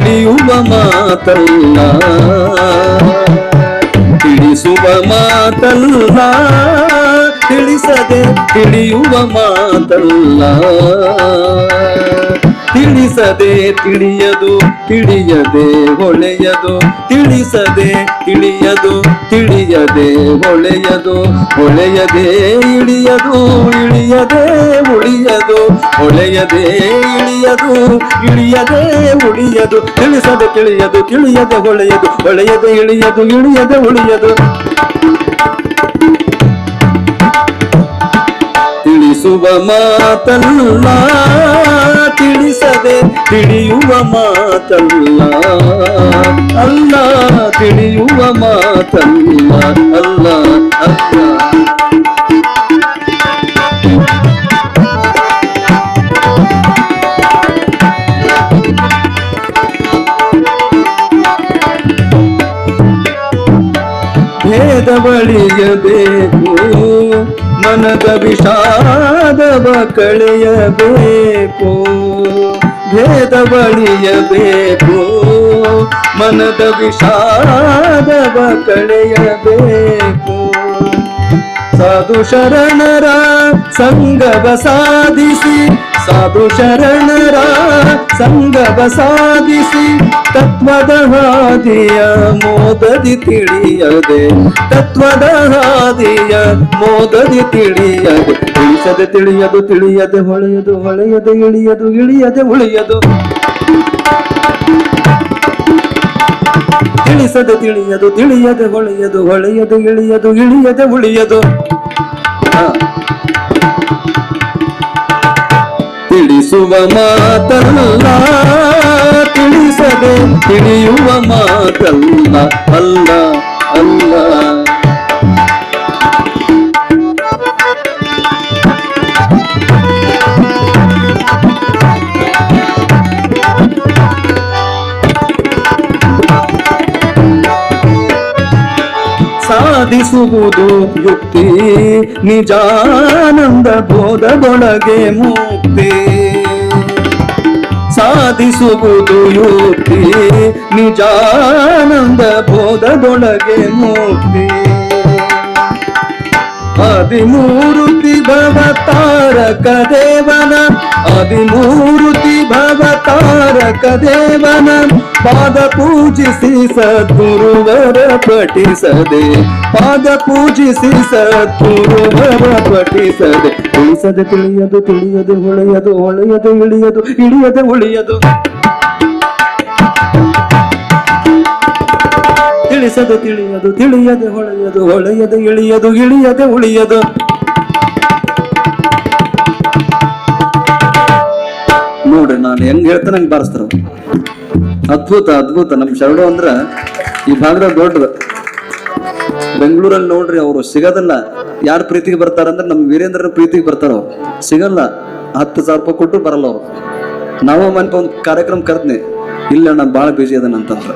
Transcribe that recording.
ತಿಳಿಯುವ ಮಾತಲ್ಲ, ತಿಳಿಸುವ ಮಾತಲ್ಲ, ತಿಳಿಸದೆ ತಿಳಿಯುವ ಮಾತಲ್ಲ. ತಿಳಿಸದೆ ತಿಳಿಯದು, ತಿಳಿಯದೆ ಹೊಳೆಯದು, ತಿಳಿಸದೆ ತಿಳಿಯದು, ತಿಳಿಯದೆ ಹೊಳೆಯದು, ಹೊಳೆಯದೆ ಇಳಿಯದು, ಇಳಿಯದೆ ಉಳಿಯದು, ಹೊಳೆಯದೆ ಇಳಿಯದು, ಇಳಿಯದೆ ಉಳಿಯದು. ತಿಳಿಸದೆ ತಿಳಿಯದು, ತಿಳಿಯದೆ ಹೊಳೆಯದು, ಹೊಳೆಯದೆ ಇಳಿಯದು, ಇಳಿಯದೆ ಉಳಿಯದು. ತಿಳಿಸುವ ಮಾತಲ್ಲ, ತಿಳಿಸದೆ ತಿಳಿಯುವ ಮಾತಲ್ಲ, ಅಲ್ಲ ತಿಳಿಯುವ ಮಾತಲ್ಲ, ಅಲ್ಲ ಅಲ್ಲ. ಭೇದವಳಿಯಬೇಕು, ಮನದ ವಿಷಾದವ ಕಳೆಯಬೇಕು. ಭೇದವಳಿಯಬೇಕು, ಮನದ ವಿಷಾದವ ಕಳೆಯಬೇಕು. ಸಾಧು ಶರಣರ ಸಂಗವ ಸಾಧಿಸಿ, ಸಾಧು ಶರಣರ ಸಂಗವ ಸಾಧಿಸಿ, ತತ್ವದ ಹಾದಿಯ ಮೋದದಿ ತಿಳಿಯದೆ, ತತ್ವದ ಹಾದಿಯ ಮೋದದಿ ತಿಳಿಯದೆ. ತಿಳಿಸದೆ ತಿಳಿಯದು, ತಿಳಿಯದೆ ಹೊಳೆಯದು, ಹೊಳೆಯದೆ ಇಳಿಯದು, ಇಳಿಯದೆ ಉಳಿಯದು. ತಿಳಿಸದೆ ತಿಳಿಯದು, ತಿಳಿಯದೆ ಹೊಳೆಯದು, ಹೊಳೆಯದೆ ಇಳಿಯದು, ಇಳಿಯದೆ ಉಳಿಯದು. ತಿಳಿಸುವ ಮಾತಲ್ಲ, ತಿಳಿಸದೆ ತಿಳಿಯುವ ಮಾತಲ್ಲ, ಅಲ್ಲ ಅಲ್ಲ. ಸಾಧಿಸುವುದು ಯುಕ್ತಿ, ನಿಜಾನಂದ ಬೋಧದೊಳಗೆ ಮುಕ್ತಿ. ಸಾಧಿಸುವುದು ಯುಕ್ತಿ, ನಿಜಾನಂದ ಬೋಧದೊಳಗೆ ಮುಕ್ತಿ. ಆದಿಮೂರುತಿ ಭವತಾರಕ ದೇವನ, ಆದಿಮೂರುತಿ ಭವತಾರಕ ದೇವನ ಪಾದ ಪೂಜಿಸಿ ಸದ್ಗುರುವರ ಪಠಿಸದೆ, ಪಾದ ಪೂಜಿಸಿ ಸದ್ಗುರುವರ ಪಠಿಸದೆ. ತಿಳಿಸದೆ ತಿಳಿಯದು, ತಿಳಿಯದೆ ಹೊಳೆಯದು, ಹೊಳೆಯದೆ ಇಳಿಯದು, ಇಳಿಯದೆ ಉಳಿಯದು. ತಿಳಿಸದೆ ತಿಳಿಯದು, ತಿಳಿಯದೆ ಹೊಳೆಯದು, ಹೊಳೆಯದೆ ಇಳಿಯದು, ಇಳಿಯದೆ ಉಳಿಯದು. ನೋಡ್ರಿ, ನಾನು ಹೆಂಗ್ ಹೇಳ್ತೇನೆ ಹಂಗೆ ಬಾರಿಸ್ತಾರ. ಅದ್ಭುತ ಅದ್ಭುತ. ನಮ್ ಶರಡು ಅಂದ್ರ ಈ ಭಾಗದಾಗ ದೊಡ್ಡದು. ಬೆಂಗಳೂರಲ್ಲಿ ನೋಡ್ರಿ, ಅವರು ಸಿಗೋದಲ್ಲ. ಯಾರ ಪ್ರೀತಿಗೆ ಬರ್ತಾರಂದ್ರೆ ನಮ್ ವೀರೇಂದ್ರ ಪ್ರೀತಿಗೆ ಬರ್ತಾರ. ಅವ್ರು ಸಿಗಲ್ಲ, 10,000 ರೂಪಾಯಿ ಕೊಟ್ಟು ಬರಲ್ಲ ಅವ್ರು. ನಾವು ಮನೆ ಒಂದು ಕಾರ್ಯಕ್ರಮ ಕರ್ದ್ನಿ, ಇಲ್ಲ ನಾನು ಭಾಳ ಬಿಜಿ ಅದನ್ನ ಅಂತಂದ್ರ